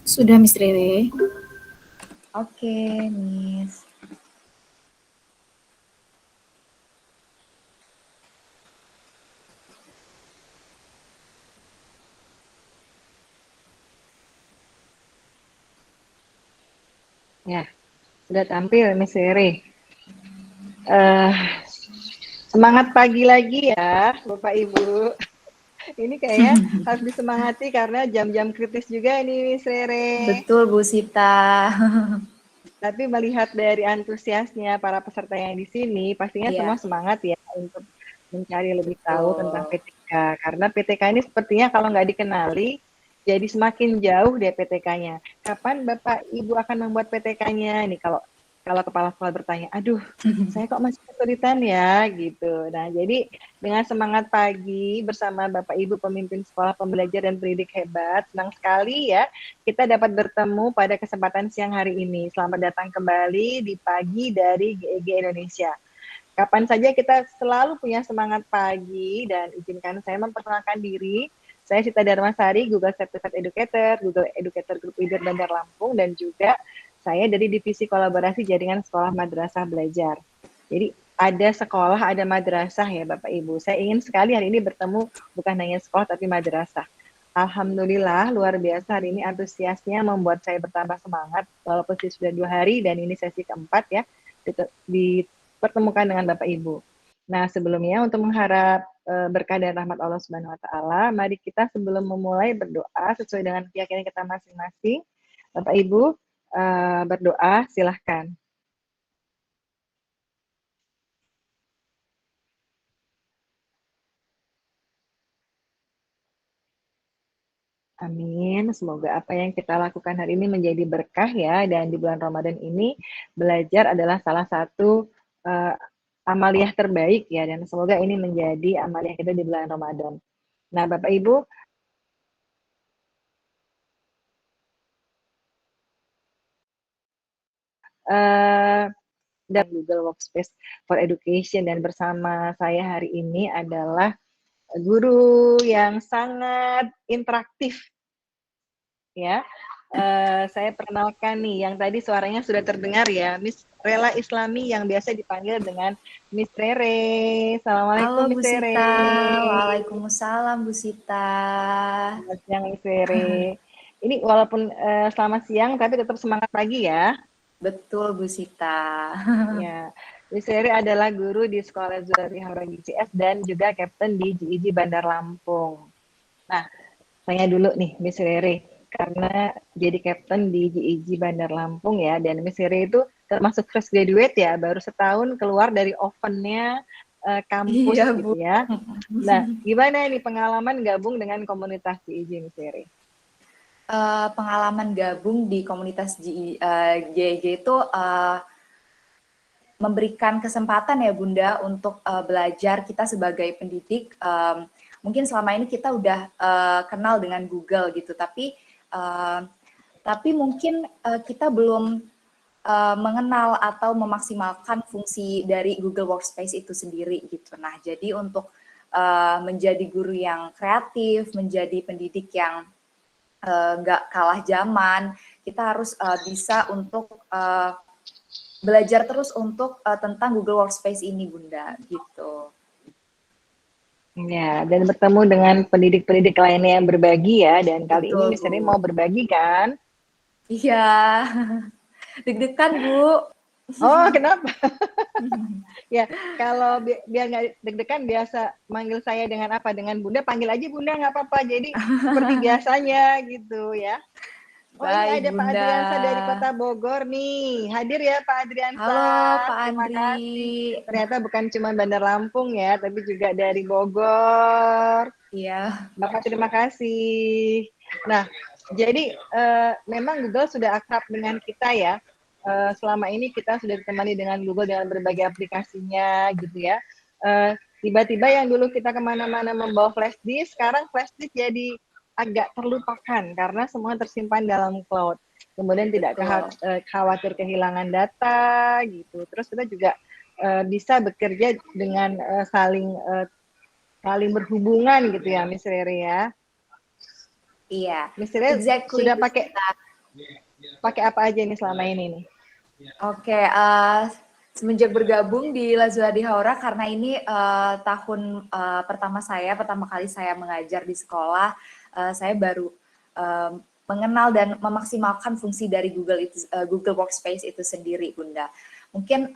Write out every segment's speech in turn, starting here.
Sudah, Miss Rere. Oke, Miss. Ya, sudah tampil Miss Rere. Semangat pagi lagi ya, Bapak Ibu. Ini kayaknya harus disemangati karena jam-jam kritis juga ini Miss Rere. Betul, Bu Sita. Tapi melihat dari antusiasnya para peserta yang di sini, pastinya Iya. semua semangat ya untuk mencari lebih tahu Betul. tentang PTK. Karena PTK ini sepertinya kalau nggak dikenali, jadi semakin jauh deh PTK-nya. Kapan Bapak Ibu akan membuat PTK-nya? Ini kalau kepala sekolah bertanya, aduh, saya kok masih kesulitan ya, gitu. Nah, jadi dengan semangat pagi bersama Bapak Ibu pemimpin sekolah pembelajar dan pendidik hebat, senang sekali ya kita dapat bertemu pada kesempatan siang hari ini. Selamat datang kembali di pagi dari GEG Indonesia. Kapan saja kita selalu punya semangat pagi dan izinkan saya memperkenalkan diri. Saya Sita Darmasari, Google Certified Educator, Google Educator Group Leader Bandar Lampung, dan juga saya dari Divisi Kolaborasi Jaringan Sekolah Madrasah Belajar. Jadi ada sekolah, ada madrasah ya Bapak Ibu. Saya ingin sekali hari ini bertemu bukan hanya sekolah tapi madrasah. Alhamdulillah luar biasa hari ini antusiasnya membuat saya bertambah semangat walaupun sudah 2 hari dan ini sesi keempat ya dipertemukan dengan Bapak Ibu. Nah sebelumnya untuk mengharap berkah dan rahmat Allah Subhanahu Wa Taala, mari kita sebelum memulai berdoa sesuai dengan keyakinan kita masing-masing. Bapak Ibu berdoa silahkan. Amin. Semoga apa yang kita lakukan hari ini menjadi berkah ya. Dan di bulan Ramadan ini belajar adalah salah satu amaliah terbaik ya. Dan semoga ini menjadi amaliah kita di bulan Ramadan. Nah, Bapak Ibu, dan Google Workspace for Education, dan bersama saya hari ini adalah guru yang sangat interaktif ya. Saya perkenalkan nih yang tadi suaranya sudah terdengar ya, Miss Rela Islami yang biasa dipanggil dengan Miss Rere. Assalamualaikum Halo, Bu Miss Rere. Sita. Waalaikumsalam, Bu Sita. Selamat siang Miss Rere. Ini walaupun selamat siang tapi tetap semangat pagi ya. Betul, Bu Sita. Ya, Miss Rere adalah guru di Sekolah Zuhri Haura GCS dan juga Kapten di GIG Bandar Lampung. Nah, tanya dulu nih Miss Rere, karena jadi Kapten di GIG Bandar Lampung ya, dan Miss Rere itu termasuk fresh graduate ya, baru setahun keluar dari ovennya kampus Iya, gitu Bu. ya. Nah, gimana ini pengalaman gabung dengan komunitas GIG Miss Rere? Pengalaman gabung di komunitas GIG itu memberikan kesempatan ya Bunda untuk belajar kita sebagai pendidik. Mungkin selama ini kita udah kenal dengan Google gitu, tapi mungkin kita belum mengenal atau memaksimalkan fungsi dari Google Workspace itu sendiri gitu. Nah, jadi untuk menjadi guru yang kreatif, menjadi pendidik yang nggak kalah zaman, kita harus bisa untuk belajar terus untuk tentang Google Workspace ini, Bunda, gitu. Ya, dan bertemu dengan pendidik-pendidik lainnya yang berbagi ya, dan kali ini Betul, Miss Rere Bu. mau berbagi kan? Iya, deg-degan, Bu. Oh, kenapa? Ya, kalau biar nggak deg-degan biasa manggil saya dengan apa? Dengan Bunda, panggil aja Bunda nggak apa-apa. Jadi seperti biasanya gitu ya. Oh, ini Baik, ada Pak Bunda. Adriansa dari Kota Bogor nih. Hadir ya Pak Adriansa. Halo, Pak Terima Andri. kasih. Ternyata bukan cuma Bandar Lampung ya, tapi juga dari Bogor. Iya. Bapak terima kasih. Nah, jadi memang Google sudah akrab dengan kita ya. Selama ini kita sudah ditemani dengan Google dengan berbagai aplikasinya gitu ya. Tiba-tiba yang dulu kita kemana-mana membawa flash disk, sekarang flash disk jadi agak terlupakan karena semua tersimpan dalam cloud. Kemudian tidak khawatir kehilangan data gitu. Terus kita juga bisa bekerja dengan saling berhubungan gitu ya, Miss Rere ya. Iya, Miss Rere exactly. sudah pakai Pakai apa aja nih selama ini nih? Oke, semenjak bergabung di Lazuardi Haura, karena ini tahun pertama kali saya mengajar di sekolah, saya baru mengenal dan memaksimalkan fungsi dari Google Workspace itu sendiri, Bunda. Mungkin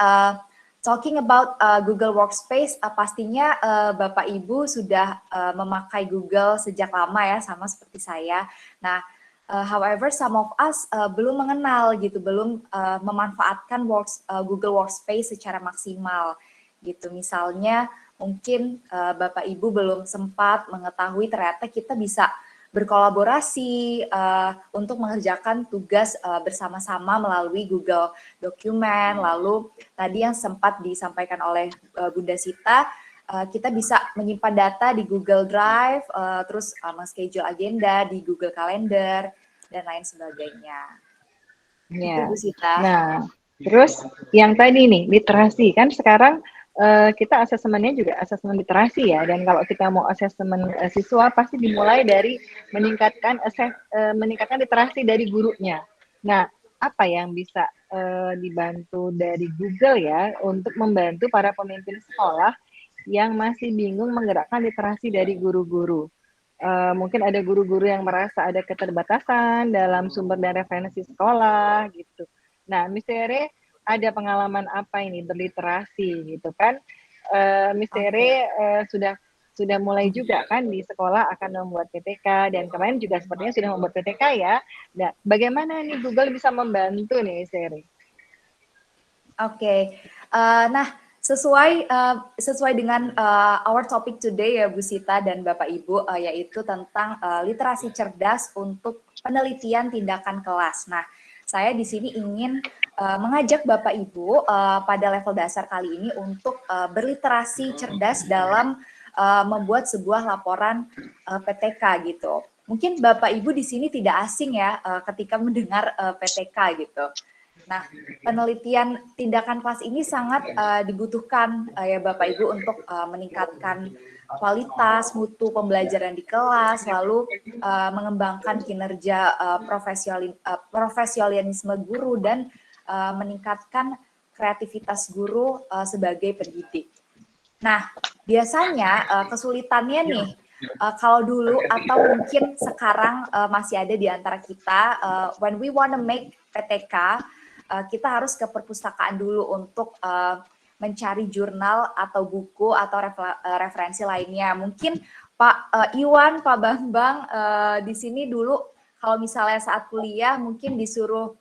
talking about Google Workspace, pastinya Bapak Ibu sudah memakai Google sejak lama ya, sama seperti saya. Nah, however, some of us belum mengenal gitu, belum memanfaatkan Google Workspace secara maksimal gitu. Misalnya, mungkin Bapak Ibu belum sempat mengetahui ternyata kita bisa berkolaborasi untuk mengerjakan tugas bersama-sama melalui Google Dokumen. Lalu tadi yang sempat disampaikan oleh Bunda Sita, kita bisa menyimpan data di Google Drive, terus men-schedule agenda di Google Calendar, dan lain sebagainya. Itu Ya. Bu Sita. Nah, terus yang tadi nih, literasi. Kan sekarang kita asesmennya juga asesmen literasi ya, dan kalau kita mau asesmen siswa pasti dimulai dari meningkatkan literasi dari gurunya. Nah, apa yang bisa dibantu dari Google ya untuk membantu para pemimpin sekolah yang masih bingung menggerakkan literasi dari guru-guru? Mungkin ada guru-guru yang merasa ada keterbatasan dalam sumber dan referensi sekolah gitu. Nah, Miss Tere ada pengalaman apa ini berliterasi gitu kan? Miss Tere sudah mulai juga kan di sekolah akan membuat PTK, dan kemarin juga sepertinya sudah membuat PTK ya. Nah, bagaimana nih Google bisa membantu nih Miss Tere? Oke, nah sesuai dengan our topic today ya Bu Sita dan Bapak Ibu, yaitu tentang literasi cerdas untuk penelitian tindakan kelas. Nah, saya di sini ingin mengajak Bapak Ibu pada level dasar kali ini untuk berliterasi cerdas dalam membuat sebuah laporan PTK gitu. Mungkin Bapak Ibu di sini tidak asing ya ketika mendengar PTK gitu. Nah, penelitian tindakan kelas ini sangat dibutuhkan ya Bapak Ibu untuk meningkatkan kualitas mutu pembelajaran di kelas, lalu mengembangkan kinerja profesionalisme guru, dan meningkatkan kreativitas guru sebagai pendidik. Nah, biasanya kesulitannya nih, kalau dulu atau mungkin sekarang masih ada di antara kita, when we wanna make PTK, kita harus ke perpustakaan dulu untuk mencari jurnal atau buku atau referensi lainnya. Mungkin Pak Iwan, Pak Bambang di sini dulu kalau misalnya saat kuliah mungkin disuruh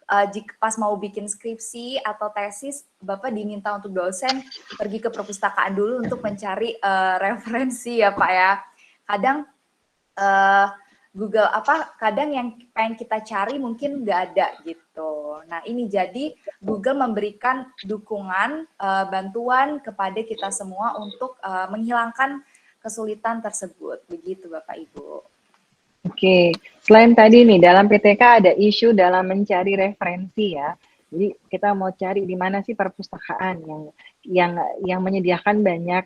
jika pas mau bikin skripsi atau tesis, Bapak diminta untuk dosen pergi ke perpustakaan dulu untuk mencari referensi ya Pak ya. Kadang kadang yang pengen kita cari mungkin nggak ada gitu. Nah, ini jadi Google memberikan dukungan, bantuan kepada kita semua untuk menghilangkan kesulitan tersebut. Begitu Bapak Ibu. Oke, selain tadi nih dalam PTK ada isu dalam mencari referensi ya. Jadi kita mau cari di mana sih perpustakaan yang menyediakan banyak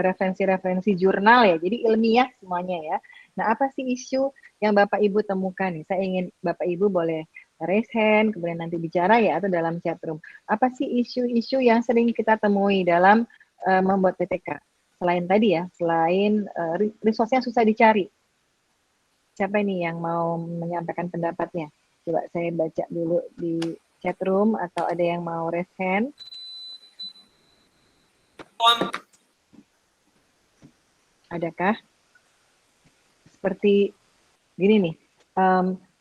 referensi-referensi jurnal ya. Jadi ilmiah semuanya ya. Nah, apa sih isu yang Bapak Ibu temukan nih? Saya ingin Bapak Ibu boleh raise hand, kemudian nanti bicara ya atau dalam chat room. Apa sih isu-isu yang sering kita temui dalam membuat PTK? Selain tadi ya, selain resource-nya susah dicari. Siapa ini yang mau menyampaikan pendapatnya? Coba saya baca dulu di chat room atau ada yang mau raise hand. Adakah? Seperti gini nih,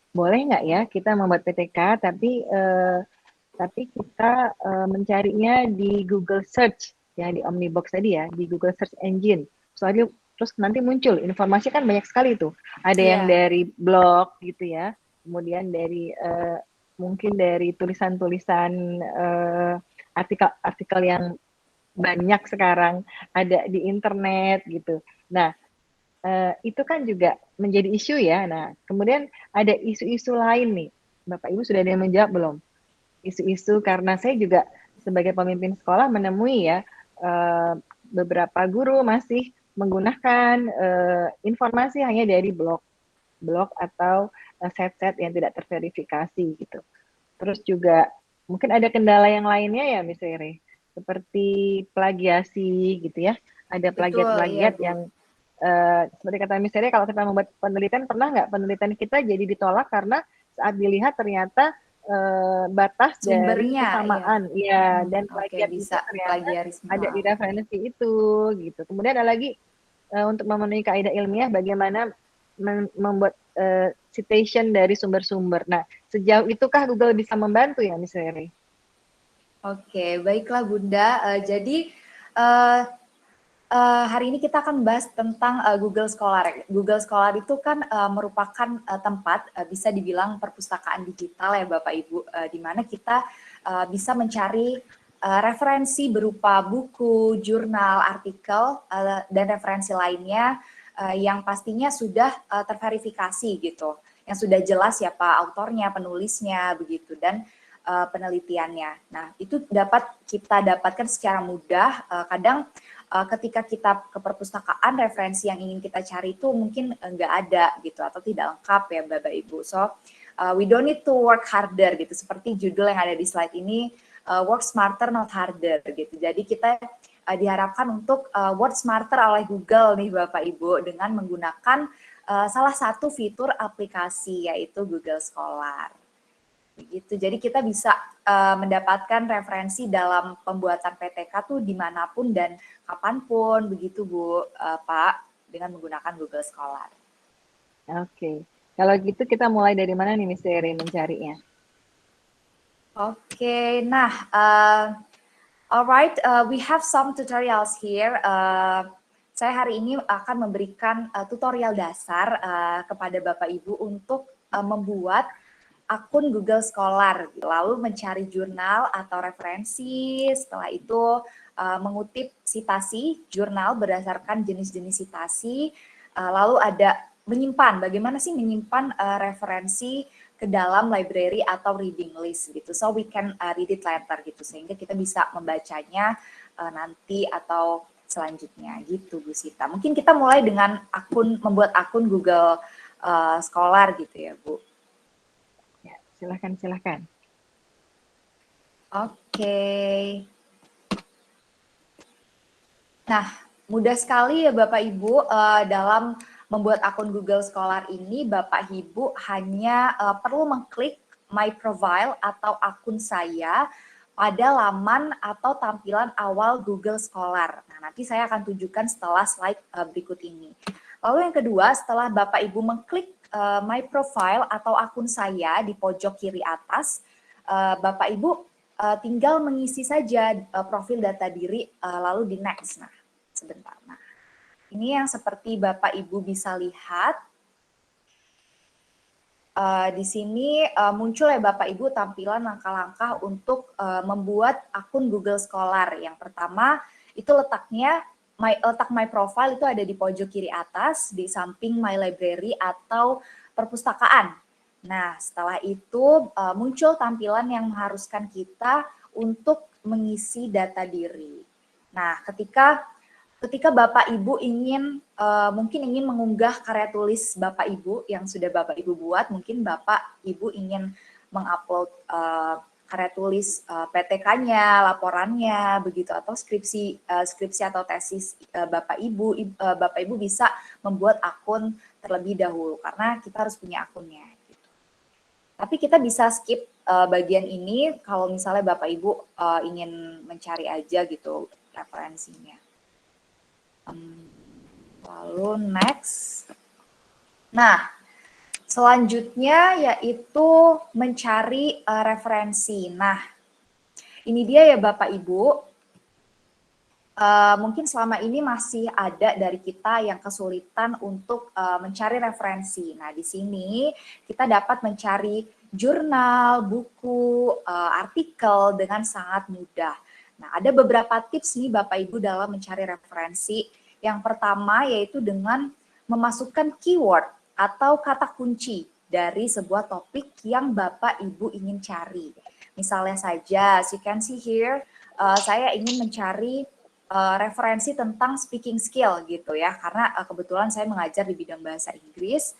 boleh nggak ya kita membuat PTK tapi kita mencarinya di Google Search ya, di Omnibox tadi ya, di Google Search Engine. Soalnya terus nanti muncul informasi kan banyak sekali tuh. Ada yang dari blog gitu ya, kemudian dari mungkin dari tulisan-tulisan artikel-artikel yang banyak sekarang ada di internet gitu. Nah, itu kan juga menjadi isu ya. Nah, kemudian ada isu-isu lain nih. Bapak Ibu sudah ada yang menjawab belum? Isu-isu, karena saya juga sebagai pemimpin sekolah menemui ya beberapa guru masih menggunakan informasi hanya dari blog atau set-set yang tidak terverifikasi gitu. Terus juga mungkin ada kendala yang lainnya ya Miss Rere, seperti plagiasi gitu ya. Ada Betul, iya plagiat-plagiat Bu. yang seperti kata Miss Rere, kalau kita membuat penelitian, pernah nggak penelitian kita jadi ditolak karena saat dilihat ternyata batas dari Sumbernya, iya. kesamaan, ya, dan Oke, plagiat itu bisa ternyata plagiarisme. ada di referensi itu gitu. Kemudian ada lagi untuk memenuhi kaidah ilmiah bagaimana membuat citation dari sumber-sumber. Nah, sejauh itukah Google bisa membantu ya, Miss Rere? Oke, baiklah Bunda. Jadi hari ini kita akan bahas tentang Google Scholar. Google Scholar itu kan merupakan tempat bisa dibilang perpustakaan digital ya Bapak Ibu, di mana kita bisa mencari referensi berupa buku, jurnal, artikel, dan referensi lainnya yang pastinya sudah terverifikasi gitu, yang sudah jelas siapa autornya, penulisnya, begitu, dan penelitiannya. Nah, itu dapat kita dapatkan secara mudah. Kadang ketika kita ke perpustakaan, referensi yang ingin kita cari itu mungkin nggak ada gitu atau tidak lengkap ya Bapak Ibu. So we don't need to work harder gitu, seperti judul yang ada di slide ini, work smarter not harder gitu. Jadi kita diharapkan untuk work smarter oleh Google nih Bapak Ibu dengan menggunakan salah satu fitur aplikasi yaitu Google Scholar. Begitu. Jadi kita bisa mendapatkan referensi dalam pembuatan PTK tuh dimanapun dan kapanpun, begitu Bu, Pak, dengan menggunakan Google Scholar. Oke, kalau gitu kita mulai dari mana nih Miss Rere mencarinya? Oke, nah, alright, we have some tutorials here. Saya hari ini akan memberikan tutorial dasar kepada Bapak Ibu untuk membuat akun Google Scholar, lalu mencari jurnal atau referensi, setelah itu mengutip citasi jurnal berdasarkan jenis-jenis citasi, lalu ada menyimpan, bagaimana sih menyimpan referensi ke dalam library atau reading list gitu, so we can read it later gitu, sehingga kita bisa membacanya nanti atau selanjutnya gitu Bu Sita. Mungkin kita mulai dengan membuat akun Google Scholar gitu ya Bu. Silahkan. Oke. Nah, mudah sekali ya Bapak Ibu dalam membuat akun Google Scholar ini, Bapak Ibu hanya perlu mengklik My Profile atau akun saya pada laman atau tampilan awal Google Scholar. Nah, nanti saya akan tunjukkan setelah slide berikut ini. Lalu yang kedua, setelah Bapak Ibu mengklik My Profile atau akun saya di pojok kiri atas, Bapak Ibu tinggal mengisi saja profil data diri lalu di next. Nah, sebentar. Nah, ini yang seperti Bapak Ibu bisa lihat. Di sini muncul ya Bapak Ibu tampilan langkah-langkah untuk membuat akun Google Scholar. Yang pertama itu letaknya letak My Profile itu ada di pojok kiri atas di samping My Library atau perpustakaan. Nah, setelah itu muncul tampilan yang mengharuskan kita untuk mengisi data diri. Nah, ketika Bapak Ibu mungkin ingin mengunggah karya tulis Bapak Ibu yang sudah Bapak Ibu buat, mungkin Bapak Ibu ingin mengupload karya tulis PTK-nya, laporannya, begitu, atau skripsi atau tesis Bapak Ibu bisa membuat akun terlebih dahulu karena kita harus punya akunnya. Gitu. Tapi kita bisa skip bagian ini kalau misalnya Bapak Ibu ingin mencari aja gitu referensinya. Lalu next. Nah, selanjutnya yaitu mencari referensi. Nah, ini dia ya Bapak Ibu. Mungkin selama ini masih ada dari kita yang kesulitan untuk mencari referensi. Nah, di sini kita dapat mencari jurnal, buku, artikel dengan sangat mudah. Nah, ada beberapa tips nih Bapak Ibu dalam mencari referensi. Yang pertama yaitu dengan memasukkan keyword atau kata kunci dari sebuah topik yang Bapak Ibu ingin cari. Misalnya saja, as you can see here, saya ingin mencari referensi tentang speaking skill gitu ya, karena kebetulan saya mengajar di bidang bahasa Inggris.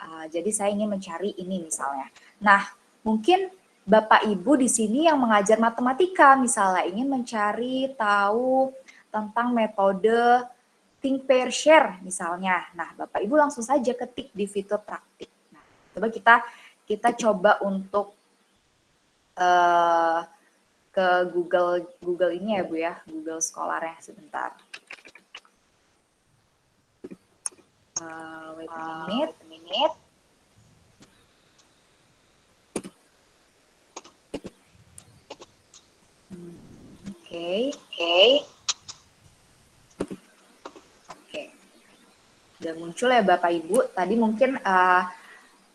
Jadi saya ingin mencari ini misalnya. Nah, mungkin Bapak Ibu di sini yang mengajar matematika misalnya ingin mencari tahu tentang metode think, pair, share misalnya. Nah, Bapak Ibu langsung saja ketik di fitur praktik. Nah, coba kita coba untuk ke Google ini ya Bu ya, Google Scholar-nya sebentar. Wait a minute. Oke. Udah muncul ya Bapak Ibu. Tadi mungkin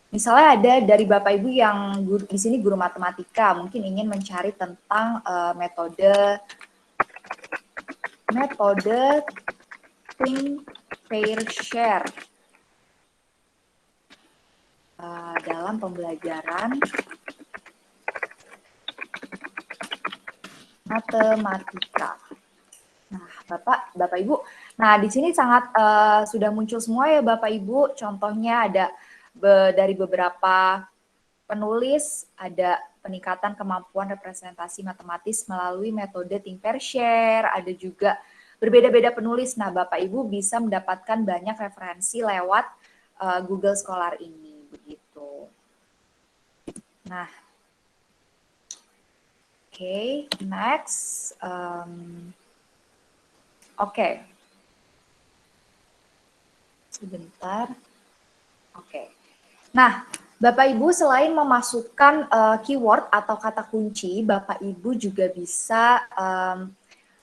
misalnya ada dari Bapak Ibu yang di sini guru matematika, mungkin ingin mencari tentang metode think, pair, share dalam pembelajaran matematika. Nah, Bapak Ibu, nah di sini sangat sudah muncul semua ya Bapak Ibu. Contohnya ada dari beberapa penulis, ada peningkatan kemampuan representasi matematis melalui metode think, pair, share, ada juga berbeda-beda penulis. Nah, Bapak Ibu bisa mendapatkan banyak referensi lewat Google Scholar ini, begitu. Nah, oke, next. Oke. Sebentar. Oke. Nah, Bapak Ibu selain memasukkan keyword atau kata kunci, Bapak Ibu juga bisa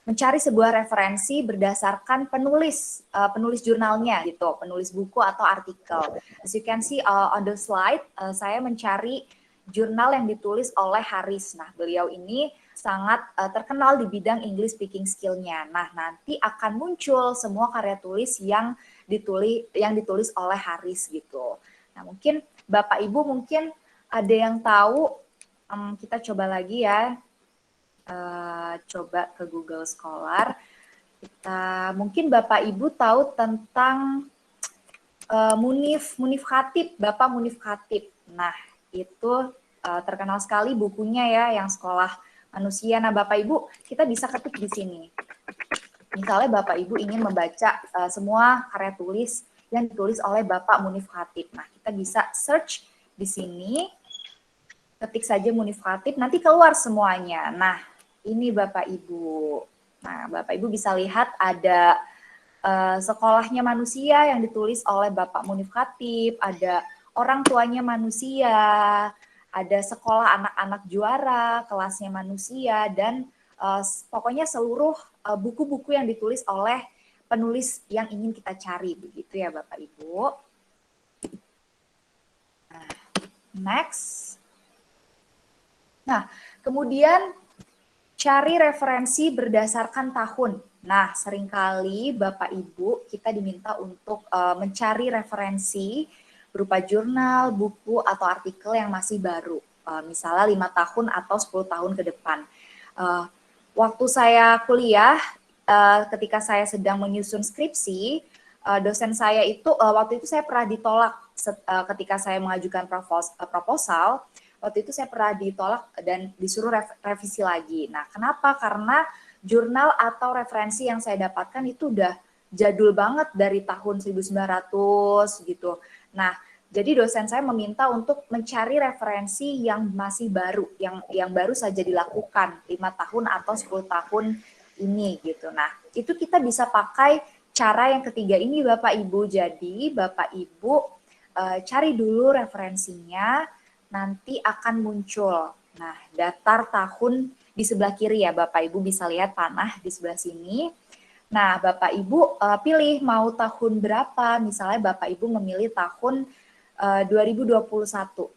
mencari sebuah referensi berdasarkan penulis jurnalnya gitu, penulis buku atau artikel. As you can see on the slide, saya mencari jurnal yang ditulis oleh Haris. Nah, beliau ini sangat terkenal di bidang English speaking skill-nya. Nah, nanti akan muncul semua karya tulis yang ditulis oleh Haris gitu. Nah, mungkin Bapak Ibu mungkin ada yang tahu, kita coba lagi ya. Coba ke Google Scholar. Mungkin Bapak Ibu tahu tentang Munif Khatib, Bapak Munif Khatib. Nah, itu terkenal sekali bukunya ya, yang Sekolah Manusia. Nah, Bapak Ibu, kita bisa ketik di sini. Misalnya Bapak Ibu ingin membaca semua karya tulis yang ditulis oleh Bapak Munif Khatib. Nah, kita bisa search di sini, ketik saja Munif Khatib, nanti keluar semuanya. Nah, ini Bapak Ibu. Nah, Bapak Ibu bisa lihat ada Sekolahnya Manusia yang ditulis oleh Bapak Munif Khatib, ada Orang Tuanya Manusia, ada Sekolah Anak-anak Juara, Kelasnya Manusia, dan pokoknya seluruh buku-buku yang ditulis oleh penulis yang ingin kita cari, begitu ya Bapak Ibu. Nah, next. Nah, kemudian cari referensi berdasarkan tahun. Nah, seringkali Bapak Ibu kita diminta untuk mencari referensi berupa jurnal, buku, atau artikel yang masih baru. Misalnya 5 tahun atau 10 tahun ke depan. Waktu saya kuliah, ketika saya sedang menyusun skripsi, dosen saya itu, waktu itu saya pernah ditolak ketika saya mengajukan proposal. Waktu itu saya pernah ditolak dan disuruh revisi lagi. Nah, kenapa? Karena jurnal atau referensi yang saya dapatkan itu udah jadul banget dari tahun 1900 gitu. Nah, jadi dosen saya meminta untuk mencari referensi yang masih baru, yang baru saja dilakukan 5 tahun atau 10 tahun ini gitu. Nah, itu kita bisa pakai cara yang ketiga ini Bapak Ibu. Jadi Bapak Ibu cari dulu referensinya, nanti akan muncul. Nah, daftar tahun di sebelah kiri ya, Bapak Ibu bisa lihat panah di sebelah sini. Nah, Bapak Ibu pilih mau tahun berapa. Misalnya Bapak Ibu memilih tahun 2021.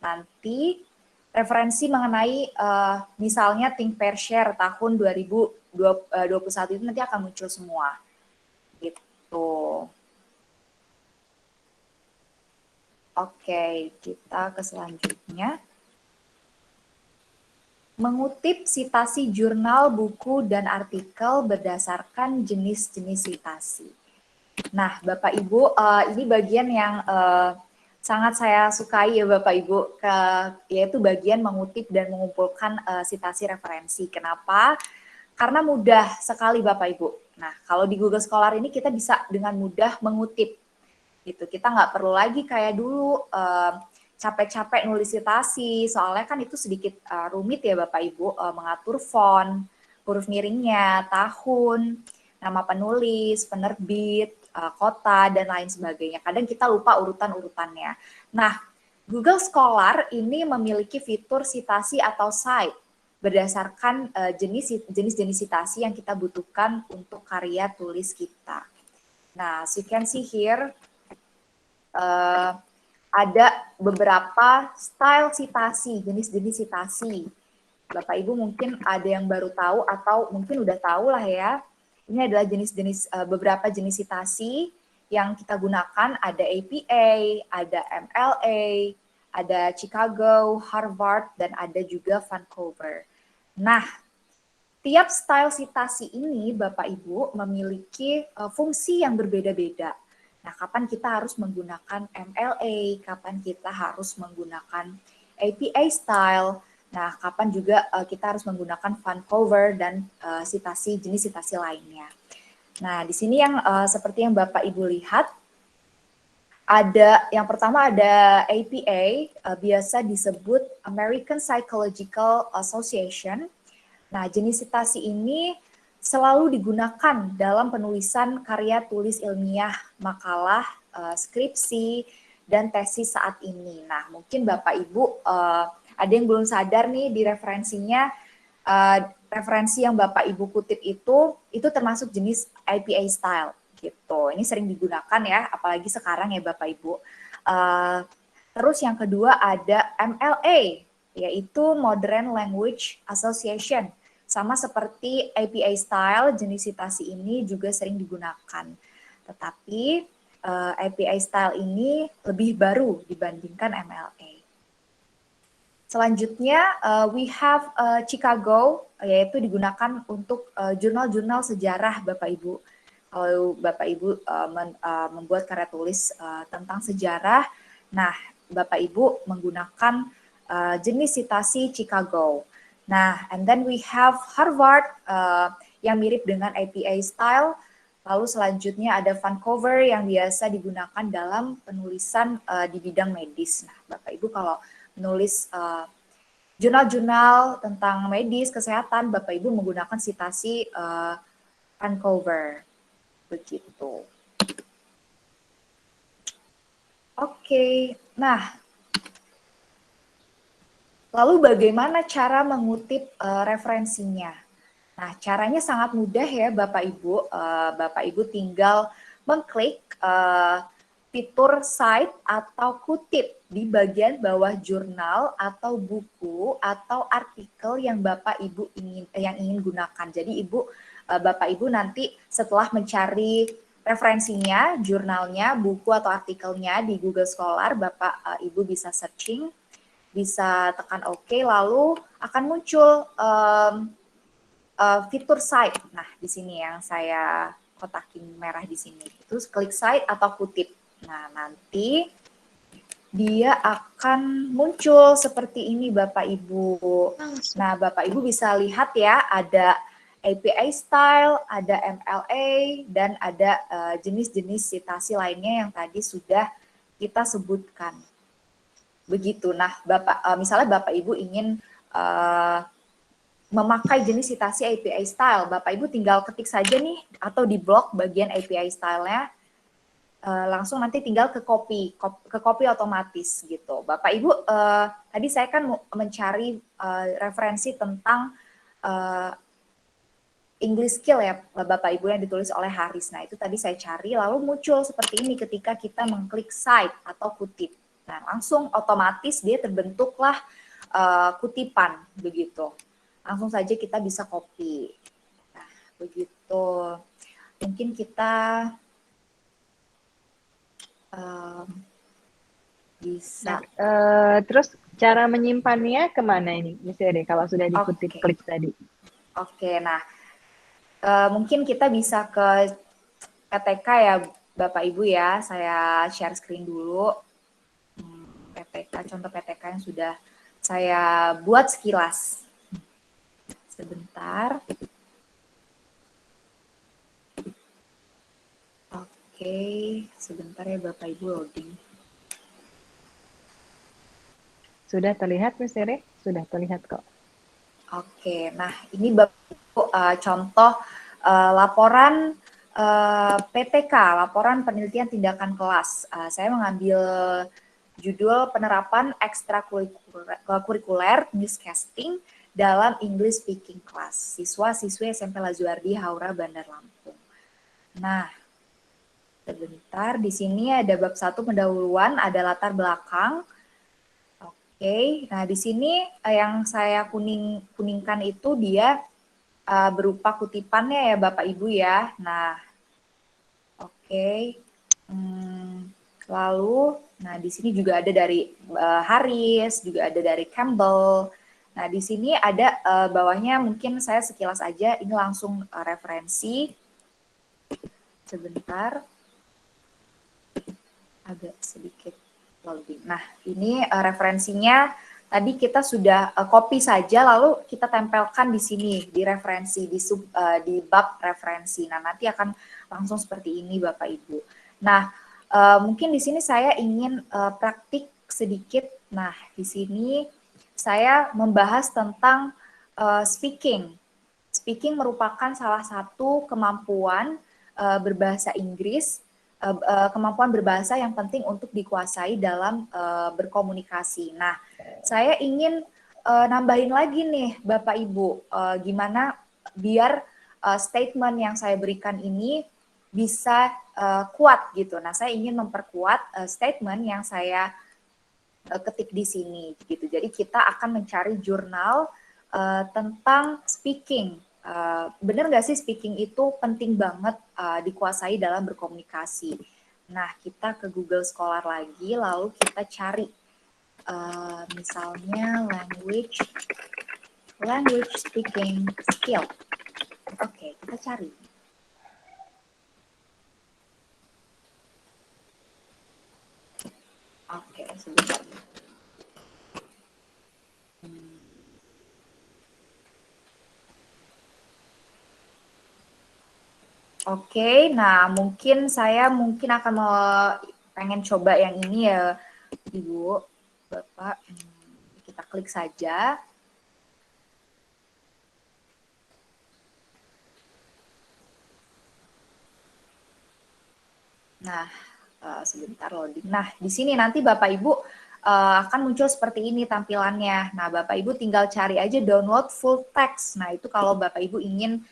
Nanti referensi mengenai misalnya Think, Pair, Share tahun 2021 itu nanti akan muncul semua. Gitu. Oke, kita ke selanjutnya. Mengutip citasi jurnal, buku, dan artikel berdasarkan jenis-jenis citasi. Nah, Bapak Ibu, ini bagian yang sangat saya sukai ya Bapak Ibu, yaitu bagian mengutip dan mengumpulkan sitasi referensi. Kenapa? Karena mudah sekali Bapak Ibu. Nah, kalau di Google Scholar ini kita bisa dengan mudah mengutip gitu. Kita nggak perlu lagi kayak dulu capek-capek nulis citasi, soalnya kan itu sedikit rumit ya Bapak Ibu, mengatur font, huruf miringnya, tahun, nama penulis, penerbit, kota, dan lain sebagainya. Kadang kita lupa urutan-urutannya. Nah, Google Scholar ini memiliki fitur citasi atau cite berdasarkan jenis-jenis citasi yang kita butuhkan untuk karya tulis kita. Nah, as you can see here, ada beberapa style citasi, jenis-jenis citasi. Bapak Ibu mungkin ada yang baru tahu atau mungkin udah tahu lah ya. Ini adalah jenis-jenis beberapa jenis citasi yang kita gunakan. Ada APA, ada MLA, ada Chicago, Harvard, dan ada juga Vancouver. Nah, tiap style citasi ini Bapak Ibu memiliki fungsi yang berbeda-beda. Nah, kapan kita harus menggunakan MLA, kapan kita harus menggunakan APA style, nah kapan juga kita harus menggunakan Vancouver dan jenis citasi lainnya. Nah, di sini yang seperti yang Bapak Ibu lihat, ada yang pertama ada APA, biasa disebut American Psychological Association. Nah, jenis citasi ini selalu digunakan dalam penulisan karya tulis ilmiah, makalah, skripsi, dan tesis saat ini. Nah, mungkin Bapak Ibu ada yang belum sadar nih di referensinya, referensi yang Bapak Ibu kutip itu termasuk jenis IPA style gitu. Ini sering digunakan ya, apalagi sekarang ya Bapak Ibu. Terus yang kedua ada MLA, yaitu Modern Language Association. Sama seperti APA style, jenis citasi ini juga sering digunakan. Tetapi APA style ini lebih baru dibandingkan MLA. Selanjutnya, we have Chicago, yaitu digunakan untuk jurnal-jurnal sejarah Bapak Ibu. Kalau Bapak Ibu membuat karya tulis tentang sejarah, nah Bapak Ibu menggunakan jenis citasi Chicago. Nah, and then we have Harvard yang mirip dengan APA style. Lalu selanjutnya ada Vancouver yang biasa digunakan dalam penulisan di bidang medis. Nah, Bapak Ibu kalau menulis jurnal-jurnal tentang medis, kesehatan, Bapak Ibu menggunakan citasi Vancouver. Begitu. Oke, nah lalu bagaimana cara mengutip referensinya? Nah, caranya sangat mudah ya Bapak Ibu. Bapak Ibu tinggal mengklik fitur cite atau kutip di bagian bawah jurnal atau buku atau artikel yang Bapak Ibu ingin gunakan. Jadi Bapak Ibu nanti setelah mencari referensinya, jurnalnya, buku atau artikelnya di Google Scholar, Bapak Ibu bisa searching, bisa tekan OK, lalu akan muncul fitur cite. Nah, di sini yang saya kotakin merah di sini. Terus klik cite atau kutip. Nah, nanti dia akan muncul seperti ini Bapak Ibu. Nah, Bapak Ibu bisa lihat ya, ada APA style, ada MLA, dan ada jenis-jenis citasi lainnya yang tadi sudah kita sebutkan. Begitu. Nah, misalnya Bapak Ibu ingin memakai jenis citasi APA style, Bapak Ibu tinggal ketik saja nih, atau di blok bagian APA style-nya, langsung nanti tinggal ke copy otomatis gitu. Bapak Ibu, tadi saya kan mencari referensi tentang English skill ya Bapak Ibu yang ditulis oleh Haris. Nah, itu tadi saya cari, lalu muncul seperti ini ketika kita mengklik cite atau kutip. Nah, langsung otomatis dia terbentuklah kutipan begitu. Langsung saja kita bisa copy. Nah, begitu. Mungkin kita bisa. Terus cara menyimpannya kemana ini? Misalnya deh kalau sudah dikutip klik tadi. Oke, nah mungkin kita bisa ke PTK ya Bapak Ibu ya. Saya share screen dulu. PTK, contoh PTK yang sudah saya buat sekilas. Sebentar. Oke, sebentar ya Bapak Ibu loading. Sudah terlihat, Miss Rere? Sudah terlihat kok. Oke, nah ini Bapak Ibu contoh laporan PTK, laporan penelitian tindakan kelas. Saya mengambil judul penerapan ekstrakurikuler newscasting dalam English speaking class siswa-siswi SMP Lazuardi Haura Bandar Lampung. Nah, sebentar, di sini ada bab 1 pendahuluan, ada latar belakang. Oke, nah di sini yang saya kuningkan itu dia berupa kutipannya ya Bapak Ibu ya. Nah, oke. Lalu, nah di sini juga ada dari Harris, juga ada dari Campbell. Nah di sini ada bawahnya mungkin saya sekilas aja, ini langsung referensi. Sebentar, agak sedikit loading. Nah ini referensinya tadi kita sudah copy saja, lalu kita tempelkan di sini di referensi di bab referensi. Nah nanti akan langsung seperti ini Bapak Ibu. Nah mungkin di sini saya ingin praktik sedikit. Nah di sini saya membahas tentang speaking. Speaking merupakan salah satu kemampuan berbahasa Inggris, kemampuan berbahasa yang penting untuk dikuasai dalam berkomunikasi. Nah, saya ingin nambahin lagi nih Bapak Ibu, gimana biar statement yang saya berikan ini bisa kuat gitu. Nah, saya ingin memperkuat statement yang saya ketik di sini gitu. Jadi kita akan mencari jurnal tentang speaking. Benar nggak sih speaking itu penting banget dikuasai dalam berkomunikasi. Nah, kita ke Google Scholar lagi, lalu kita cari misalnya language speaking skill. Oke, kita cari. Oke, sebentar. Oke, nah mungkin saya akan pengen coba yang ini ya, Ibu, Bapak. Kita klik saja. Nah, sebentar loading. Nah, di sini nanti Bapak Ibu akan muncul seperti ini tampilannya. Nah, Bapak Ibu tinggal cari aja download full text. Nah, itu kalau Bapak Ibu ingin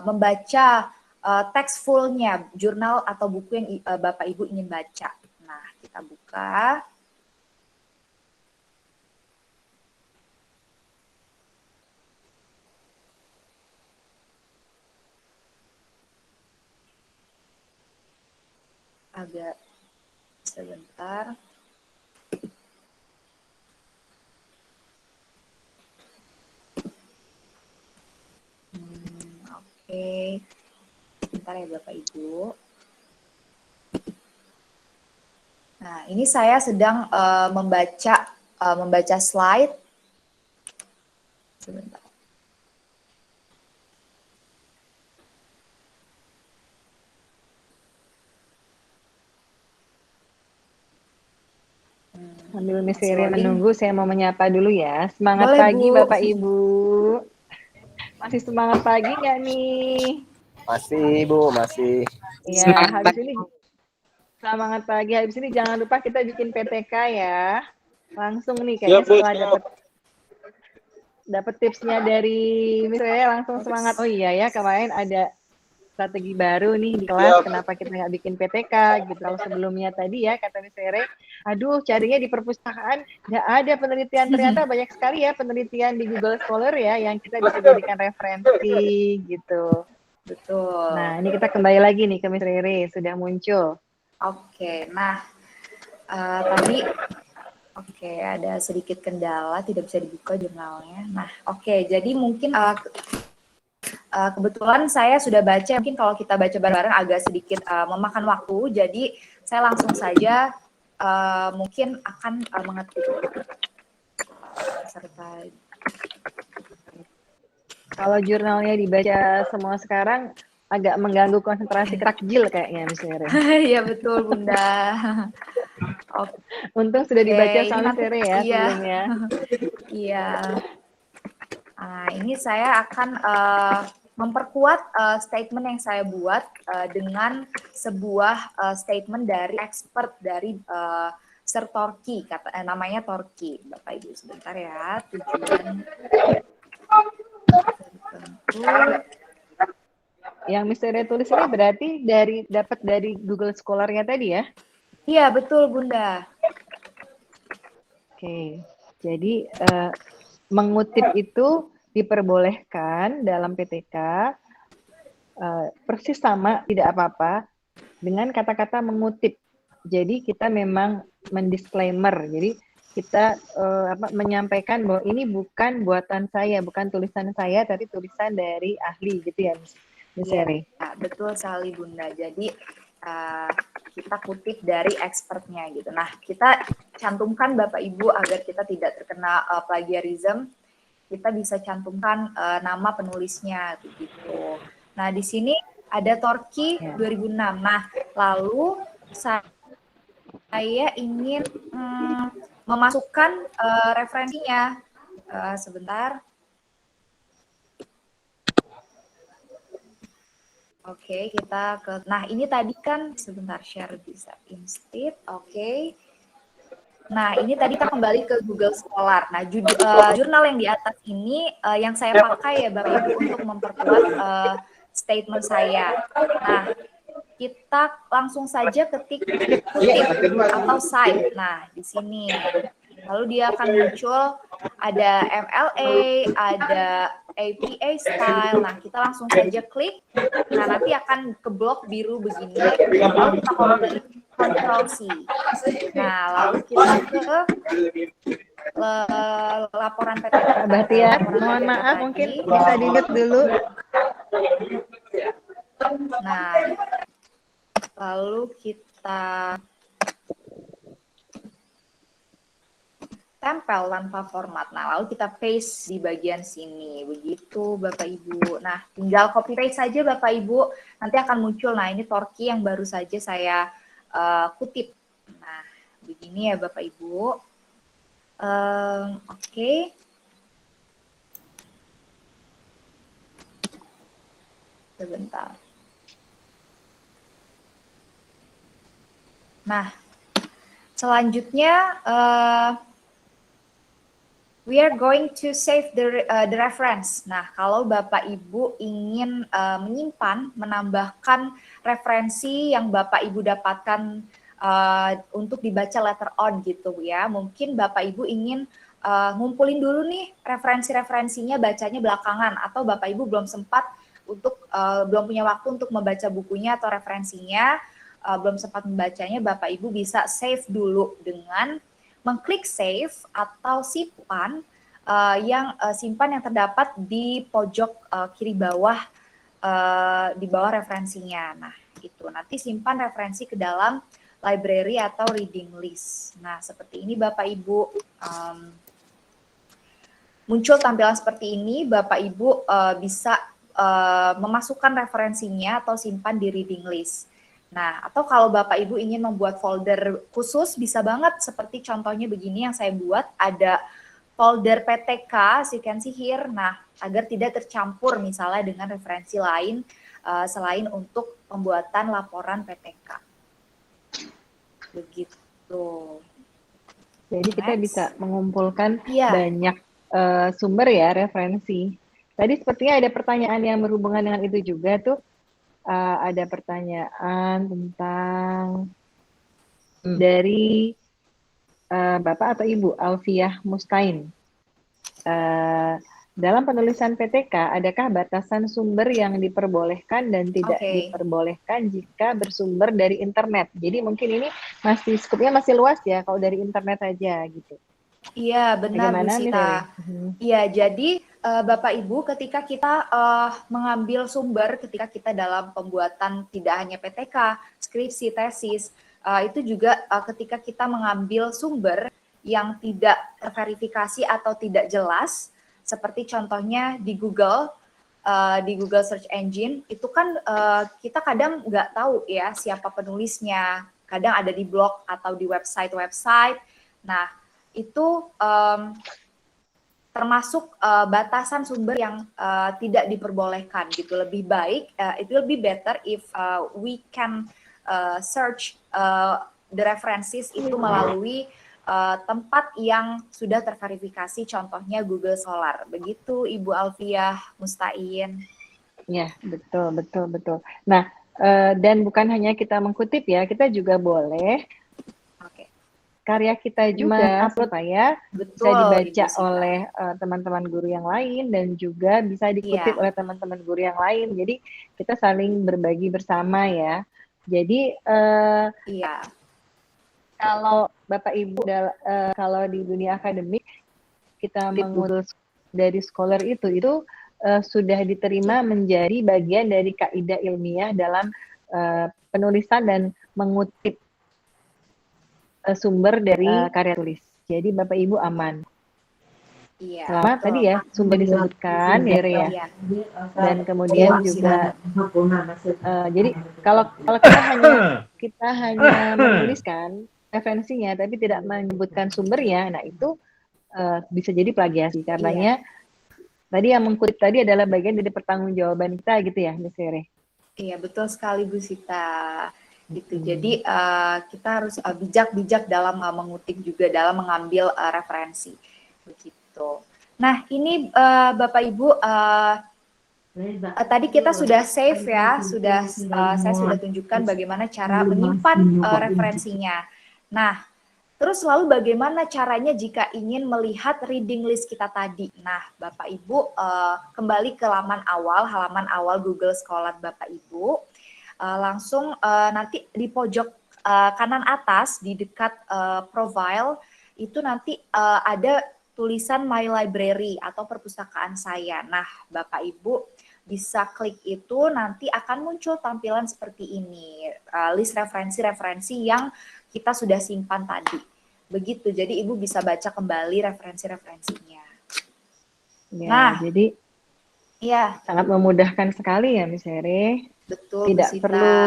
membaca teks fullnya, jurnal atau buku yang Bapak Ibu ingin baca. Nah, kita buka. Agak sebentar. Oke. Bentar ya Bapak Ibu. Nah, ini saya sedang membaca slide. Sebentar. Sambil Miss Rere menunggu, saya mau menyapa dulu ya. Semangat Boleh, pagi Bu. Bapak Ibu. Masih semangat pagi nggak nih? Masih, Bu, masih. Iya, habis ini semangat pagi. Habis ini jangan lupa kita bikin PTK ya. Langsung nih kayaknya setelah dapat tipsnya dari Miss Rere langsung semangat. Oh iya ya, kemarin ada strategi baru nih di kelas, kenapa kita nggak bikin PTK gitu. Kalau sebelumnya tadi ya, kata Miss Rere, aduh carinya di perpustakaan, nggak ada penelitian, ternyata banyak sekali ya penelitian di Google Scholar ya, yang kita bisa jadikan referensi gitu. Betul. Nah, ini kita kembali lagi nih ke Miss Rere, sudah muncul. Oke, nah tadi ada sedikit kendala, tidak bisa dibuka jurnalnya. Nah, jadi mungkin kebetulan saya sudah baca, mungkin kalau kita baca bareng-bareng agak sedikit memakan waktu, jadi saya langsung saja mungkin akan mengetik serta. Kalau jurnalnya dibaca semua sekarang agak mengganggu konsentrasi takjil kayaknya Miss Rere. Iya betul Bunda. Oke, Untung sudah dibaca ini sama Miss nanti Rere ya iya. sebelumnya. Iya. Nah, ini saya akan memperkuat statement yang saya buat dengan sebuah statement dari expert dari Sir Torki, namanya Torki. Bapak Ibu sebentar ya, tujuan tertentu. Yang Miss Rere tulis ini berarti dapat dari Google Scholar-nya tadi ya? Iya, betul Bunda. Oke. Jadi mengutip itu diperbolehkan dalam PTK persis sama tidak apa-apa dengan kata-kata mengutip. Jadi kita memang mendisklaimer. Jadi kita menyampaikan bahwa ini bukan buatan saya, bukan tulisan saya, tapi tulisan dari ahli gitu ya, Miss Rere. Ya, betul sekali Bunda. Jadi kita kutip dari expertnya gitu. Nah, kita cantumkan Bapak Ibu agar kita tidak terkena plagiarism. Kita bisa cantumkan nama penulisnya begitu. Nah, di sini ada Torki 2006. Nah, lalu saya ingin memasukkan referensinya. Sebentar. Oke, kita ke. Nah, ini tadi kan sebentar share bisa instead. Oke. Nah, ini tadi kita kembali ke Google Scholar. Nah, jurnal yang di atas ini yang saya pakai ya Bapak Ibu untuk memperkuat statement saya. Nah, kita langsung saja ketik kutip atau cite. Nah, di sini. Lalu dia akan muncul ada MLA, ada APA style. Nah, kita langsung saja klik. Nah, nanti akan ke blok biru begini. Lalu kita Ctrl C. Nah, lalu kita ke laporan PTK. Bahtiar, mohon maaf tadi. Mungkin bisa di-mute dulu. Nah, lalu kita tempel tanpa format. Nah, lalu kita paste di bagian sini. Begitu, Bapak Ibu. Nah, tinggal copy paste saja, Bapak Ibu. Nanti akan muncul. Nah, ini Torki yang baru saja saya kutip. Nah, begini ya, Bapak Ibu. Oke. Sebentar. Nah, selanjutnya we are going to save the reference. Nah, kalau Bapak Ibu ingin menyimpan, menambahkan referensi yang Bapak Ibu dapatkan untuk dibaca later on gitu ya. Mungkin Bapak Ibu ingin ngumpulin dulu nih referensi-referensinya, bacanya belakangan, atau Bapak Ibu belum sempat untuk belum punya waktu untuk membaca bukunya atau referensinya, belum sempat membacanya, Bapak Ibu bisa save dulu dengan mengklik save atau simpan simpan yang terdapat di pojok kiri bawah di bawah referensinya. Nah, itu nanti simpan referensi ke dalam library atau reading list. Nah, seperti ini Bapak Ibu. Muncul tampilan seperti ini, Bapak Ibu bisa memasukkan referensinya atau simpan di reading list. Nah, atau kalau Bapak Ibu ingin membuat folder khusus, bisa banget seperti contohnya begini yang saya buat, ada folder PTK, as you can see here, nah, agar tidak tercampur misalnya dengan referensi lain selain untuk pembuatan laporan PTK. Begitu. Jadi kita bisa mengumpulkan banyak sumber ya, referensi. Tadi sepertinya ada pertanyaan yang berhubungan dengan itu juga tuh. Ada pertanyaan tentang dari Bapak atau Ibu Alfiah Mustain. Dalam penulisan PTK, adakah batasan sumber yang diperbolehkan dan tidak diperbolehkan jika bersumber dari internet? Jadi mungkin ini skupnya masih luas ya, kalau dari internet aja gitu. Iya, benar Bu Sita. Iya, jadi Bapak Ibu ketika kita mengambil sumber, ketika kita dalam pembuatan tidak hanya PTK, skripsi, tesis, itu juga ketika kita mengambil sumber yang tidak terverifikasi atau tidak jelas, seperti contohnya di Google Search Engine, itu kan kita kadang nggak tahu ya siapa penulisnya, kadang ada di blog atau di website-website. Nah, itu termasuk batasan sumber yang tidak diperbolehkan gitu. Lebih baik, it will be better if we can search the references itu melalui tempat yang sudah terverifikasi, contohnya Google Scholar. Begitu Ibu Alfiah Mustain. Ya, betul, betul, betul. Nah, dan bukan hanya kita mengkutip ya, kita juga boleh karya kita juga supaya bisa dibaca oleh teman-teman guru yang lain dan juga bisa dikutip oleh teman-teman guru yang lain. Jadi kita saling berbagi bersama ya. Jadi kalau Bapak Ibu kalau di dunia akademik kita mengurus dari scholar itu sudah diterima menjadi bagian dari kaidah ilmiah dalam penulisan dan mengutip sumber dari karya tulis. Jadi Bapak Ibu aman. Iya. Selama tadi ya sumber disebutkan ya. Dan kemudian juga jadi kalau kita hanya menuliskan referensinya tapi tidak menyebutkan sumbernya, nah itu bisa jadi plagiasi karenanya tadi yang mengkutip tadi adalah bagian dari pertanggungjawaban kita gitu ya, Miss Rere. Iya, betul sekali Bu Sita. Gitu. Jadi kita harus bijak-bijak dalam mengutip juga dalam mengambil referensi begitu. Nah ini Bapak Ibu tadi kita sudah save ya, saya sudah tunjukkan bagaimana cara menyimpan referensinya. Nah terus lalu bagaimana caranya jika ingin melihat reading list kita tadi? Nah Bapak Ibu kembali ke halaman awal Google Scholar Bapak Ibu. Langsung nanti di pojok kanan atas di dekat profile itu nanti ada tulisan My Library atau perpustakaan saya. Nah, Bapak Ibu bisa klik itu, nanti akan muncul tampilan seperti ini, list referensi-referensi yang kita sudah simpan tadi. Begitu, jadi Ibu bisa baca kembali referensi-referensinya. Ya, nah, jadi sangat memudahkan sekali ya, Miss Rere. Betul, tidak perlu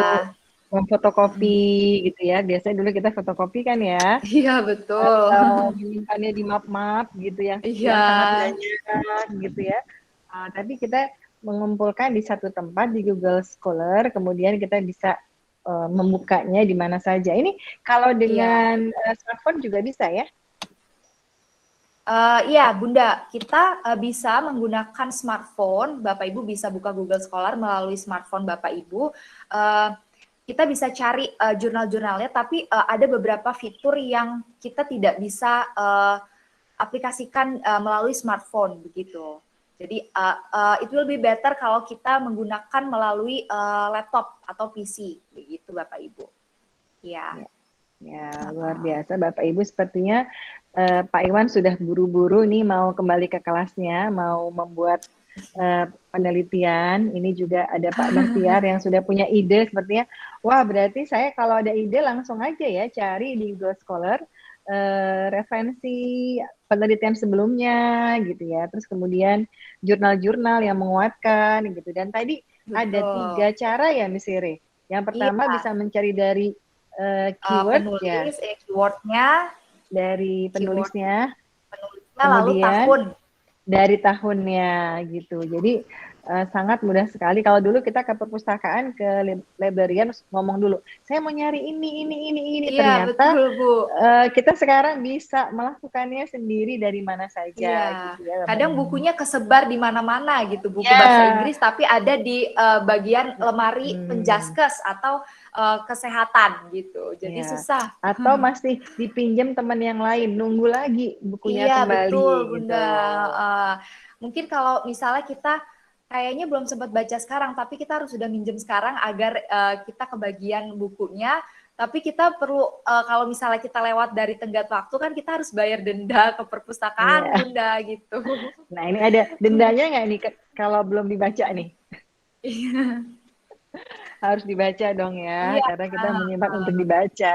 memfotokopi gitu ya. Biasanya dulu kita fotokopi kan ya. Iya, betul. Menyimpannya di map-map gitu yang sangat banyak gitu ya. Tapi kita mengumpulkan di satu tempat di Google Scholar, kemudian kita bisa membukanya di mana saja. Ini kalau dengan smartphone juga bisa ya? Iya, Bunda, kita bisa menggunakan smartphone. Bapak Ibu bisa buka Google Scholar melalui smartphone Bapak Ibu. Kita bisa cari jurnal-jurnalnya, tapi ada beberapa fitur yang kita tidak bisa aplikasikan melalui smartphone begitu. Jadi it will be better kalau kita menggunakan melalui laptop atau PC begitu Bapak Ibu. Ya. Ya, luar biasa Bapak Ibu, sepertinya Pak Iwan sudah buru-buru nih mau kembali ke kelasnya, mau membuat penelitian. Ini juga ada Pak Bahtiar yang sudah punya ide sepertinya. Wah, berarti saya kalau ada ide langsung aja ya cari di Google Scholar referensi penelitian sebelumnya gitu ya. Terus kemudian jurnal-jurnal yang menguatkan gitu. Dan tadi ada 3 cara ya Miss Rere. Yang pertama bisa mencari dari keyword keywordnya dari penulisnya lalu tahun dari tahunnya gitu. Jadi sangat mudah sekali. Kalau dulu kita ke perpustakaan, ke librarian ngomong dulu, saya mau nyari ini. Iya, ternyata betul, Bu. Kita sekarang bisa melakukannya sendiri dari mana saja. Iya. Gitu ya, kadang bukunya kesebar di mana-mana gitu, buku bahasa Inggris, tapi ada di bagian lemari penjaskes atau kesehatan gitu. Jadi susah. Atau masih dipinjam teman yang lain, nunggu lagi bukunya kembali. Iya, betul, Bunda. Mungkin kalau misalnya kita kayaknya belum sempat baca sekarang, tapi kita harus sudah minjem sekarang agar kita kebagian bukunya. Tapi kita perlu, kalau misalnya kita lewat dari tenggat waktu kan kita harus bayar denda ke perpustakaan, Bunda, gitu. Nah, ini ada dendanya nggak nih kalau belum dibaca nih? Iya. harus dibaca dong ya, Iya. karena kita menyimak untuk dibaca,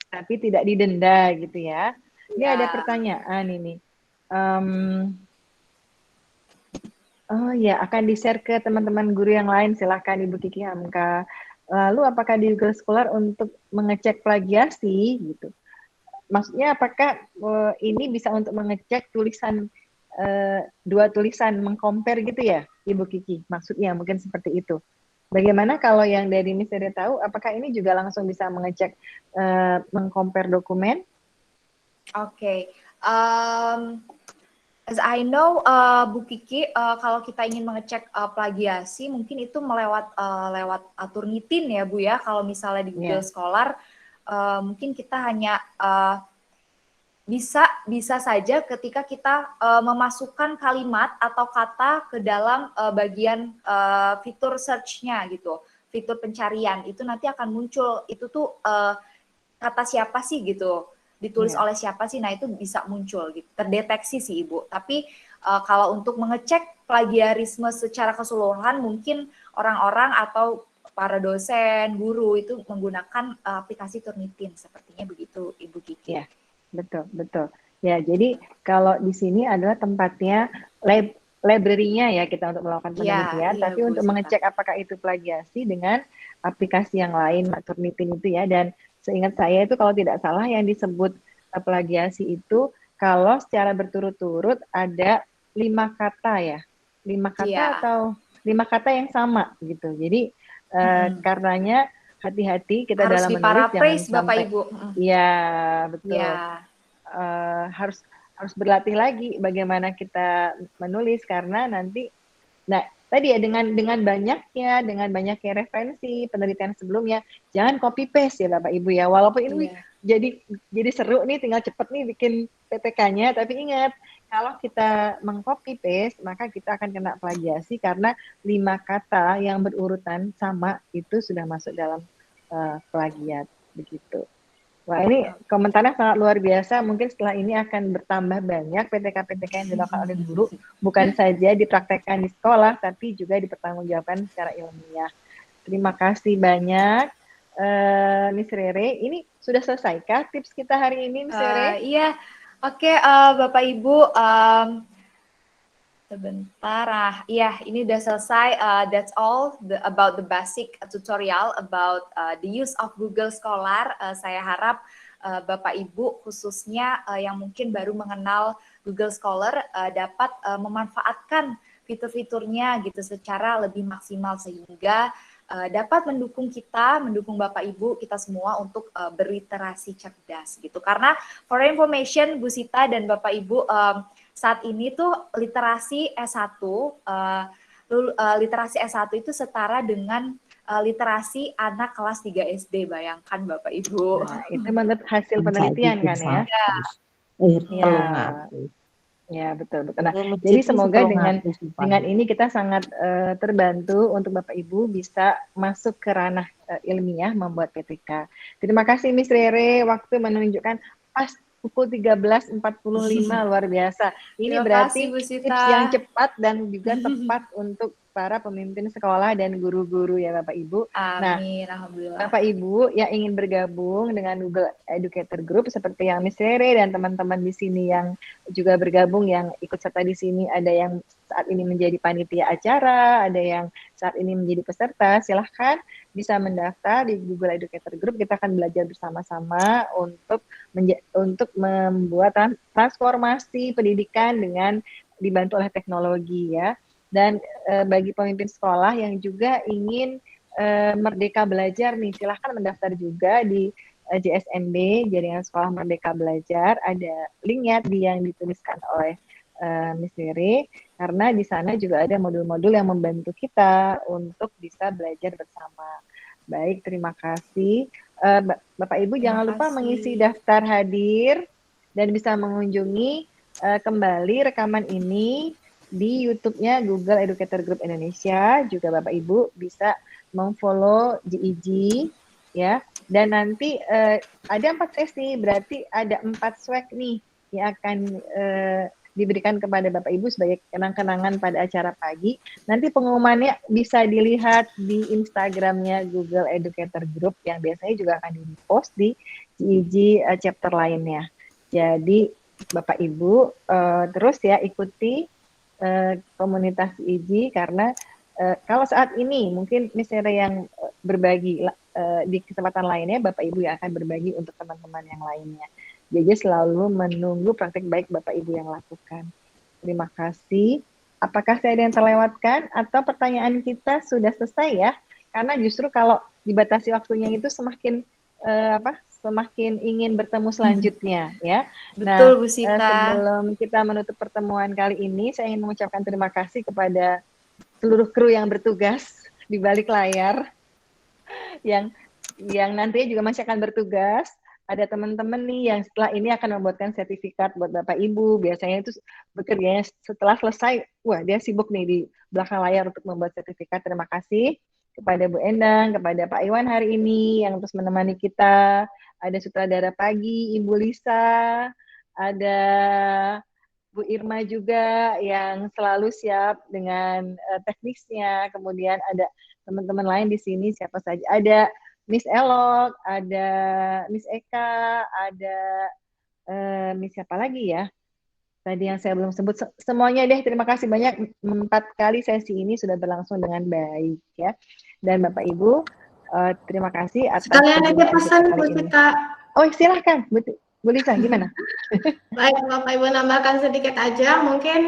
tapi tidak didenda gitu ya. Ini ada Ya. pertanyaan ini. Oh ya, akan di-share ke teman-teman guru yang lain. Silahkan Ibu Kiki Hamka. Lalu apakah di Google Scholar untuk mengecek plagiasi gitu? Maksudnya apakah ini bisa untuk mengecek tulisan dua tulisan, mengcompare gitu ya, Ibu Kiki? Maksudnya mungkin seperti itu. Bagaimana kalau yang dari Miss Tere tahu, apakah ini juga langsung bisa mengecek, mengcompare dokumen? Oke. As I know, Bu Kiki, kalau kita ingin mengecek plagiasi, mungkin itu lewat Turnitin ya, Bu ya. Kalau misalnya di Google Ya, Scholar, mungkin kita hanya bisa saja ketika kita memasukkan kalimat atau kata ke dalam bagian fitur search-nya gitu, fitur pencarian itu nanti akan muncul itu tuh kata siapa sih gitu, ditulis ya. oleh siapa sih, nah itu bisa muncul gitu, terdeteksi sih Ibu. Tapi kalau untuk mengecek plagiarisme secara keseluruhan mungkin orang-orang atau para dosen, guru itu menggunakan aplikasi Turnitin, sepertinya begitu Ibu Kiki. Ya, betul, betul. Ya, jadi kalau di sini adalah tempatnya library-nya ya kita untuk melakukan penelitian, Iya tapi Bu untuk Zita. mengecek apakah itu plagiasi dengan aplikasi yang lain, Turnitin itu ya. Dan seingat saya itu kalau tidak salah yang disebut plagiasi itu kalau secara berturut-turut ada 5 kata ya, 5 kata Iya. atau 5 kata yang sama gitu. Jadi karenanya hati-hati kita Harus dalam menulis jangan diparaphrase Bapak sampai. Ibu. Iya, betul. Iya. Harus berlatih lagi bagaimana kita menulis karena nanti, nah tadi ya dengan banyaknya referensi penelitian sebelumnya, jangan copy paste ya Bapak Ibu ya. Walaupun ini Iya. jadi seru nih, tinggal cepet nih bikin PPK-nya, tapi ingat kalau kita mengcopy paste maka kita akan kena plagiasi karena 5 kata yang berurutan sama itu sudah masuk dalam plagiat begitu. Wah, ini komentarnya sangat luar biasa. Mungkin setelah ini akan bertambah banyak PTK-PTK yang dilakukan oleh guru, bukan saja dipraktekkan di sekolah, tapi juga dipertanggungjawabkan secara ilmiah. Terima kasih banyak, Miss Rere. Ini sudah selesaikah tips kita hari ini, Miss Rere? Iya. Oke, Bapak Ibu, sebentar. Iya, ini udah selesai. That's all about the basic tutorial about the use of Google Scholar. Saya harap Bapak Ibu khususnya yang mungkin baru mengenal Google Scholar dapat memanfaatkan fitur-fiturnya gitu secara lebih maksimal sehingga dapat mendukung Bapak Ibu kita semua untuk berliterasi cerdas gitu. Karena for information Bu Sita dan Bapak Ibu, saat ini tuh literasi S1, literasi S1 itu setara dengan literasi anak kelas 3 SD, bayangkan Bapak Ibu. Nah, itu menurut hasil penelitian kan ya? Ya, ya betul betul. Nah, jadi semoga dengan ini kita sangat terbantu untuk Bapak Ibu bisa masuk ke ranah ilmiah membuat PTK. Terima kasih Miss Rere, waktu menunjukkan pas pukul 13.45, luar biasa. Ini Terima berarti kasih Bu tips yang Sita. cepat dan juga tepat untuk para pemimpin sekolah dan guru-guru ya Bapak Ibu. Nah, Amin, alhamdulillah. Bapak Ibu yang ingin bergabung dengan Google Educator Group seperti yang Miss Rere dan teman-teman di sini yang juga bergabung, yang ikut serta di sini, ada yang saat ini menjadi panitia acara, ada yang saat ini menjadi peserta, silahkan bisa mendaftar di Google Educator Group. Kita akan belajar bersama-sama untuk membuat transformasi pendidikan dengan dibantu oleh teknologi ya. Dan bagi pemimpin sekolah yang juga ingin Merdeka Belajar nih, silahkan mendaftar juga di JSMB, Jaringan Sekolah Merdeka Belajar. Ada linknya yang dituliskan oleh Miss Rere, karena di sana juga ada modul-modul yang membantu kita untuk bisa belajar bersama. Baik, terima kasih. Bapak Ibu jangan lupa mengisi daftar hadir dan bisa mengunjungi kembali rekaman ini di YouTube-nya Google Educator Group Indonesia. Juga Bapak Ibu bisa memfollow GEG ya, dan nanti ada 4 sesi, berarti ada 4 swag nih yang akan diberikan kepada Bapak Ibu sebagai kenang-kenangan pada acara pagi. Nanti pengumumannya bisa dilihat di Instagramnya Google Educator Group yang biasanya juga akan di-post di CIG chapter lainnya. Jadi Bapak Ibu terus ya ikuti komunitas CIG karena kalau saat ini mungkin misalnya yang berbagi di kesempatan lainnya Bapak Ibu yang akan berbagi untuk teman-teman yang lainnya. Jadi selalu menunggu praktek baik Bapak Ibu yang lakukan. Terima kasih. Apakah saya ada yang terlewatkan atau pertanyaan kita sudah selesai ya? Karena justru kalau dibatasi waktunya itu semakin semakin ingin bertemu selanjutnya ya. Betul, Bu Nah, Sita. sebelum kita menutup pertemuan kali ini, saya ingin mengucapkan terima kasih kepada seluruh kru yang bertugas di balik layar yang nantinya juga masih akan bertugas. Ada teman-teman nih yang setelah ini akan membuatkan sertifikat buat Bapak Ibu. Biasanya itu bekerjanya setelah selesai, wah dia sibuk nih di belakang layar untuk membuat sertifikat. Terima kasih kepada Bu Endang, kepada Pak Iwan hari ini yang terus menemani kita. Ada sutradara pagi, Ibu Lisa, ada Bu Irma juga yang selalu siap dengan teknisnya. Kemudian ada teman-teman lain di sini siapa saja. Ada Miss Elok, ada Miss Eka, ada Miss siapa lagi ya? Tadi yang saya belum sebut. Semuanya deh, terima kasih banyak. 4 kali sesi ini sudah berlangsung dengan baik ya. Dan Bapak Ibu, terima kasih atas Sekalian aja kebersamaan pesan kita Bu kali ini. Sita. Oh silahkan, Bu Lisa, gimana? Baik, Bapak Ibu nambahkan sedikit aja. Mungkin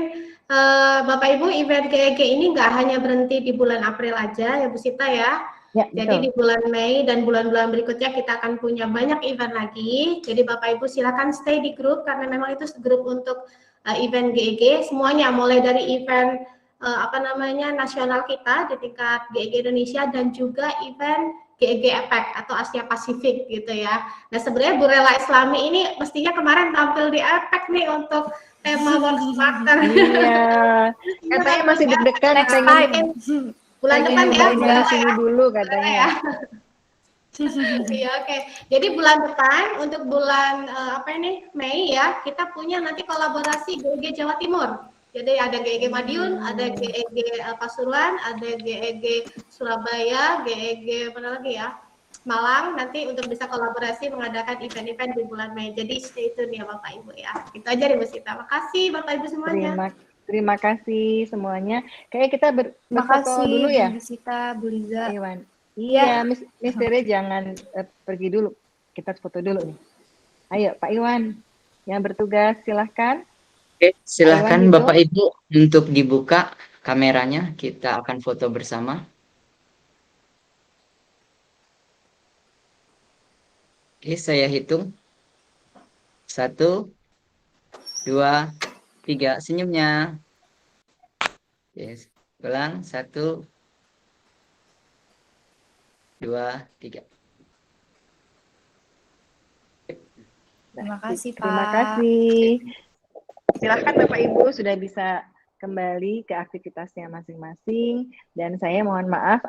Bapak Ibu event GEG ini nggak hanya berhenti di bulan April aja ya Bu Sita ya. Ya, Jadi betul. di bulan Mei dan bulan-bulan berikutnya kita akan punya banyak event lagi. Jadi Bapak Ibu silakan stay di grup karena memang itu grup untuk event GEG semuanya, mulai dari event nasional kita di tingkat GEG Indonesia dan juga event GEG APEC atau Asia Pasifik gitu ya. Nah sebenarnya Bu Rela Islami ini mestinya kemarin tampil di APEC nih untuk tema World Smarter. Iya, katanya masih deg-degan Next pengen time. Bulan pengen depan ya, nyobain di sini dulu katanya. Iya, oke. Jadi bulan depan untuk bulan Mei ya, kita punya nanti kolaborasi GEG Jawa Timur. Jadi ada GEG Madiun, ada GEG Pasuruan, ada GEG Surabaya, GEG mana lagi ya? Malang nanti untuk bisa kolaborasi mengadakan event-event di bulan Mei. Jadi stay tune ya Bapak Ibu ya. Itu aja nih Bu Sita. Makasih Bapak Ibu semuanya. Terima kasih semuanya. Kayak kita Terima berfoto kasih dulu ya. Bu Sita, Bu Liza. Iwan. Iya, Miss Tere jangan pergi dulu. Kita foto dulu nih. Ayo Pak Iwan yang bertugas silahkan. Oke, silahkan Iwan, Bapak Ibu untuk dibuka kameranya. Kita akan foto bersama. Oke, saya hitung. 1, 2, 3. Senyumnya. Yes. Ulang. 1, 2, 3. Terima kasih, Pak. Terima kasih. Silahkan Bapak Ibu sudah bisa kembali ke aktivitasnya masing-masing. Dan saya mohon maaf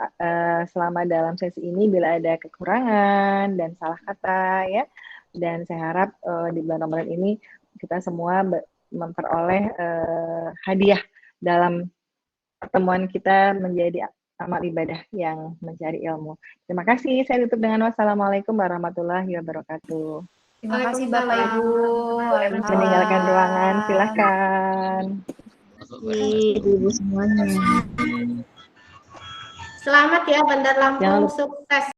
selama dalam sesi ini bila ada kekurangan dan salah kata ya. Dan saya harap di bulan Ramadan ini kita semua memperoleh hadiah dalam pertemuan kita menjadi amal ibadah yang mencari ilmu. Terima kasih. Saya tutup dengan wassalamualaikum warahmatullahi wabarakatuh. Terima kasih Bapak Ibu. Meninggalkan ruangan, silakan. Ibu semuanya. Selamat ya Bandar Lampung, sukses.